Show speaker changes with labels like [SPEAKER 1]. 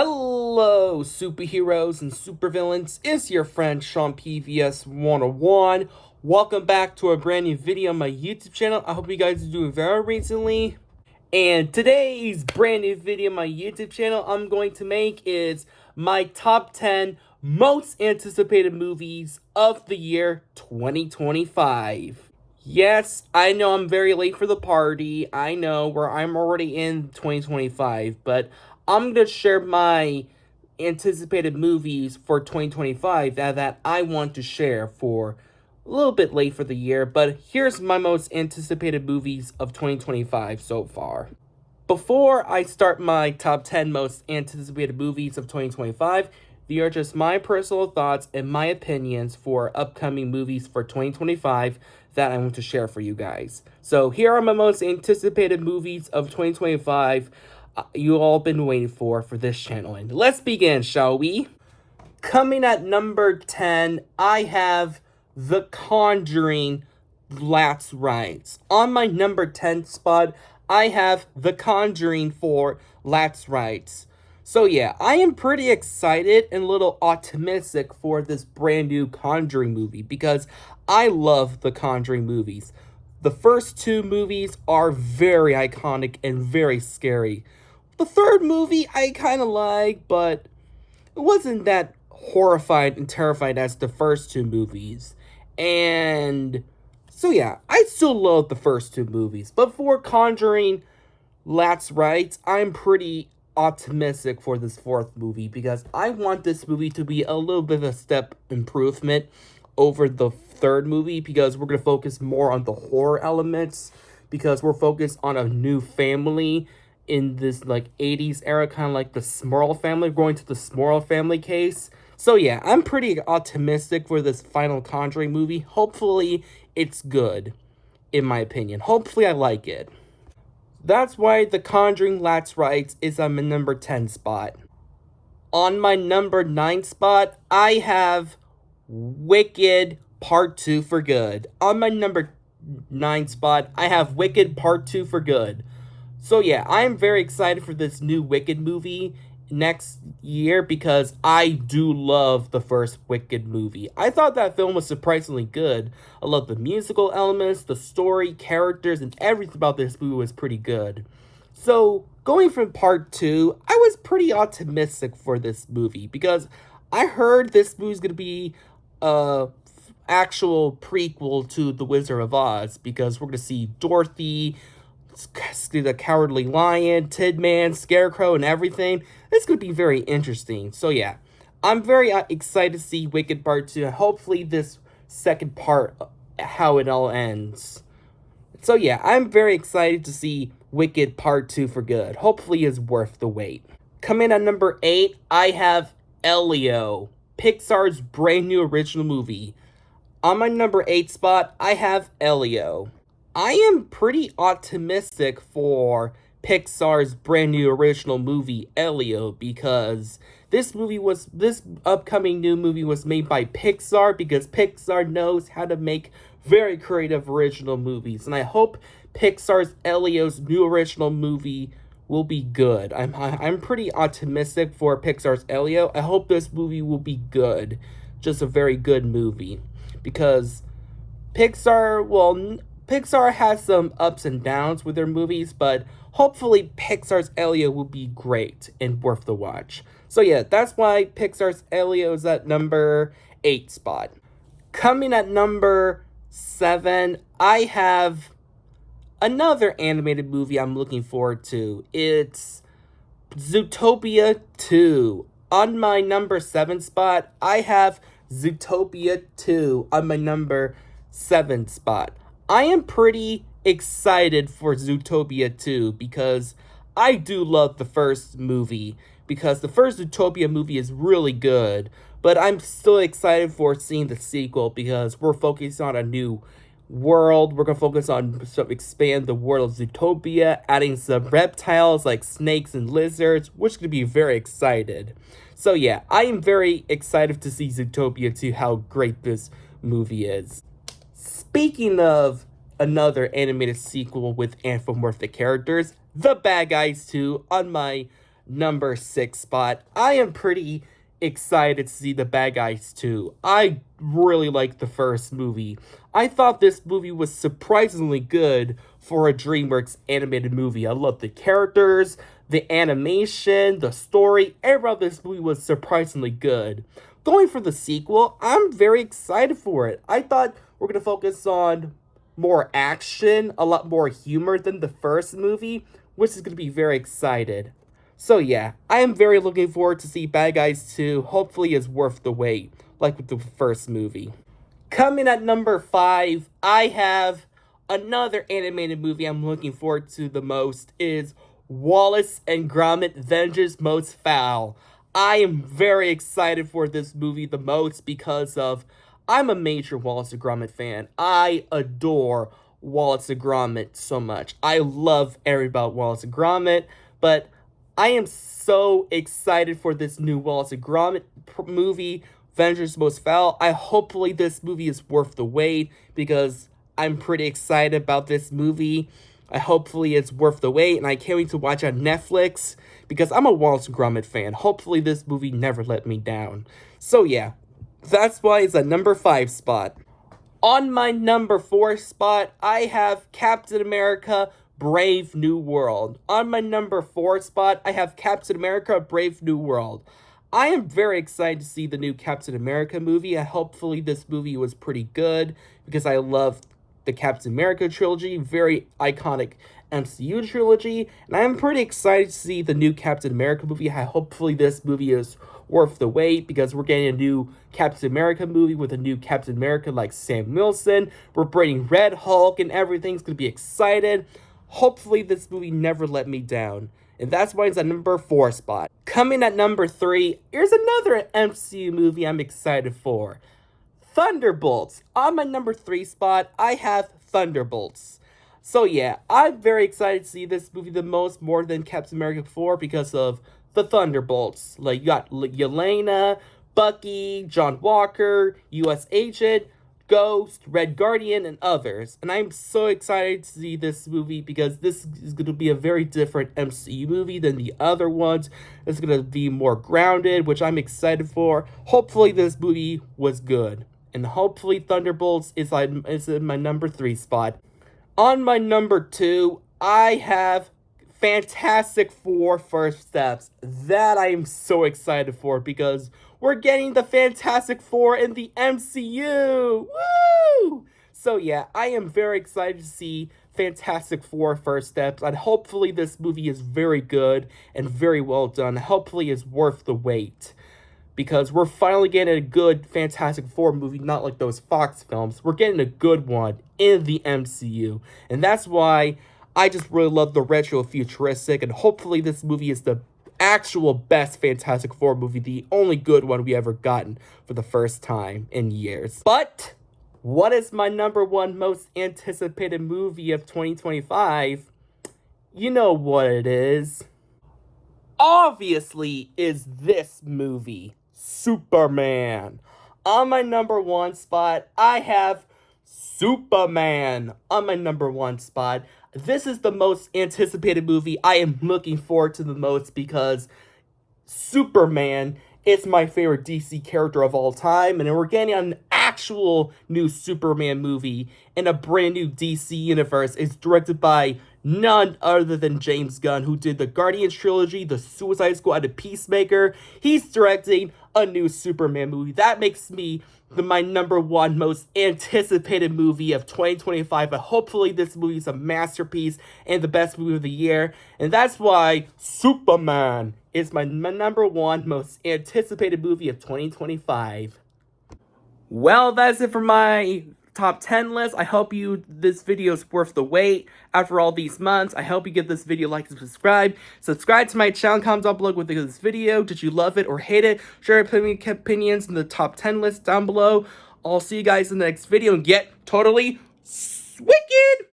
[SPEAKER 1] Hello, superheroes and supervillains. It's your friend Sean PVS 101. Welcome back to a brand new video on my YouTube channel. I hope you guys are doing very recently. And today's brand new video on my YouTube channel I'm going to make is my top 10 most anticipated movies of the year 2025. Yes, I know I'm very late for the party. I know where I'm already in 2025, but I'm going to share my anticipated movies for 2025 that I want to share for a little bit late for the year, but here's my most anticipated movies of 2025 so far. Before I start my top 10 most anticipated movies of 2025, these are just my personal thoughts and my opinions for upcoming movies for 2025 that I want to share for you guys. So here are my most anticipated movies of 2025 you all been waiting for this channel. And let's begin, shall we? Coming at number 10, I have The Conjuring Last Rites. On my number 10 spot, I have The Conjuring for Last Rites. So yeah, I am pretty excited and a little optimistic for this brand new Conjuring movie because I love the Conjuring movies. The first two movies are very iconic and very scary. The third movie I kind of like, but it wasn't that horrified and terrified as the first two movies. And so yeah, I still love the first two movies. But for Conjuring Last Rites, I'm pretty optimistic for this fourth movie because I want this movie to be a little bit of a step improvement over the third movie because we're going to focus more on the horror elements because we're focused on a new family in this like 80s era, kind of like the Smurl family, going to the Smurl family case. So yeah, I'm pretty optimistic for this final Conjuring movie. Hopefully it's good, in my opinion. Hopefully I like it. That's why The Conjuring Last Rites is on my number 10 spot. On my number 9 spot, I have Wicked Part 2 for Good. On my number 9 spot, I have Wicked Part 2 for Good. So yeah, I'm very excited for this new Wicked movie next year because I do love the first Wicked movie. I thought that film was surprisingly good. I love the musical elements, the story, characters, and everything about this movie was pretty good. So going from part 2, I was pretty optimistic for this movie because I heard this movie is going to be a actual prequel to The Wizard of Oz because we're going to see Dorothy, the Cowardly Lion, Tin Man, Scarecrow, and everything. It's going to be very interesting. So yeah, I'm very excited to see Wicked Part 2. And hopefully this second part, how it all ends. So yeah, I'm very excited to see Wicked Part 2 for Good. Hopefully it's worth the wait. Coming at number 8, I have Elio, Pixar's brand new original movie. On my number 8 spot, I have Elio. I am pretty optimistic for Pixar's brand new original movie, Elio, because this upcoming new movie was made by Pixar because Pixar knows how to make very creative original movies. And I hope Pixar's Elio's new original movie will be good. I'm pretty optimistic for Pixar's Elio. I hope this movie will be good. Just a very good movie. Because Pixar has some ups and downs with their movies, but hopefully Pixar's Elio will be great and worth the watch. So yeah, that's why Pixar's Elio is at number 8 spot. Coming at number 7, I have another animated movie I'm looking forward to. It's Zootopia 2. On my number 7 spot, I have Zootopia 2 on my number 7 spot. I am pretty excited for Zootopia 2 because I do love the first movie because the first Zootopia movie is really good, but I'm still excited for seeing the sequel because we're focused on a new world. We're going to focus on expand the world of Zootopia, adding some reptiles like snakes and lizards, which is going to be very excited. So yeah, I am very excited to see Zootopia 2, how great this movie is. Speaking of another animated sequel with anthropomorphic characters, The Bad Guys 2 on my number 6 spot, I am pretty excited to see The Bad Guys 2. I really liked the first movie. I thought this movie was surprisingly good for a DreamWorks animated movie. I loved the characters, the animation, the story. Everything about this movie was surprisingly good. Going for the sequel, I'm very excited for it. I thought we're going to focus on more action, a lot more humor than the first movie, which is going to be very excited. So yeah, I am very looking forward to see Bad Guys 2. Hopefully it's worth the wait, like with the first movie. Coming at number 5, I have another animated movie I'm looking forward to the most is Wallace and Gromit: Vengeance Most Foul. I am very excited for this movie the most because of I'm a major Wallace and Gromit fan. I adore Wallace and Gromit so much. I love everything about Wallace and Gromit, but I am so excited for this new Wallace and Gromit movie, Vengeance Most Foul. Hopefully this movie is worth the wait because I'm pretty excited about this movie. Hopefully it's worth the wait, and I can't wait to watch it on Netflix because I'm a Wallace and Gromit fan. Hopefully this movie never let me down. So yeah, that's why it's a number 5 spot. On my number 4 spot, I have Captain America: Brave New World. On my number 4 spot, I have Captain America: Brave New World. I am very excited to see the new Captain America movie. Hopefully this movie was pretty good because I love the Captain America trilogy, very iconic MCU trilogy, and I'm pretty excited to see the new Captain America movie. Hopefully this movie is worth the wait because we're getting a new Captain America movie with a new Captain America like Sam Wilson. We're bringing Red Hulk and everything's gonna be excited. Hopefully this movie never let me down. And that's why it's at number 4 spot. Coming at number 3, here's another MCU movie I'm excited for. Thunderbolts. On my number 3 spot, I have Thunderbolts. So yeah, I'm very excited to see this movie the most, more than Captain America 4 because of the Thunderbolts. Like, you got Yelena, Bucky, John Walker, U.S. Agent, Ghost, Red Guardian, and others. And I'm so excited to see this movie because this is going to be a very different MCU movie than the other ones. It's going to be more grounded, which I'm excited for. Hopefully this movie was good. And hopefully Thunderbolts is in my number 3 spot. On my number 2, I have Fantastic Four First Steps. That I am so excited for because we're getting the Fantastic Four in the MCU. Woo! So yeah, I am very excited to see Fantastic Four First Steps, and hopefully this movie is very good and very well done. Hopefully it's worth the wait. Because we're finally getting a good Fantastic Four movie, not like those Fox films. We're getting a good one in the MCU. And that's why I just really love the retro futuristic. And hopefully this movie is the actual best Fantastic Four movie. The only good one we ever gotten for the first time in years. But what is my number 1 most anticipated movie of 2025? You know what it is. Obviously is this movie. Superman. On my number 1 spot, I have Superman. On my number 1 spot, this is the most anticipated movie I am looking forward to the most because Superman is my favorite DC character of all time, and we're getting an actual new Superman movie in a brand new DC universe. It's directed by none other than James Gunn, who did the Guardians trilogy, the Suicide Squad, and Peacemaker. He's directing a new Superman movie. That makes me my number 1 most anticipated movie of 2025. But hopefully this movie is a masterpiece and the best movie of the year. And that's why Superman is my number 1 most anticipated movie of 2025. Well, that's it for my top 10 list. I hope this video is worth the wait after all these months. I hope you give this video a like and subscribe. Subscribe to my channel, comment down below with this video. Did you love it or hate it? Share your opinions in the top 10 list down below. I'll see you guys in the next video and get totally wicked!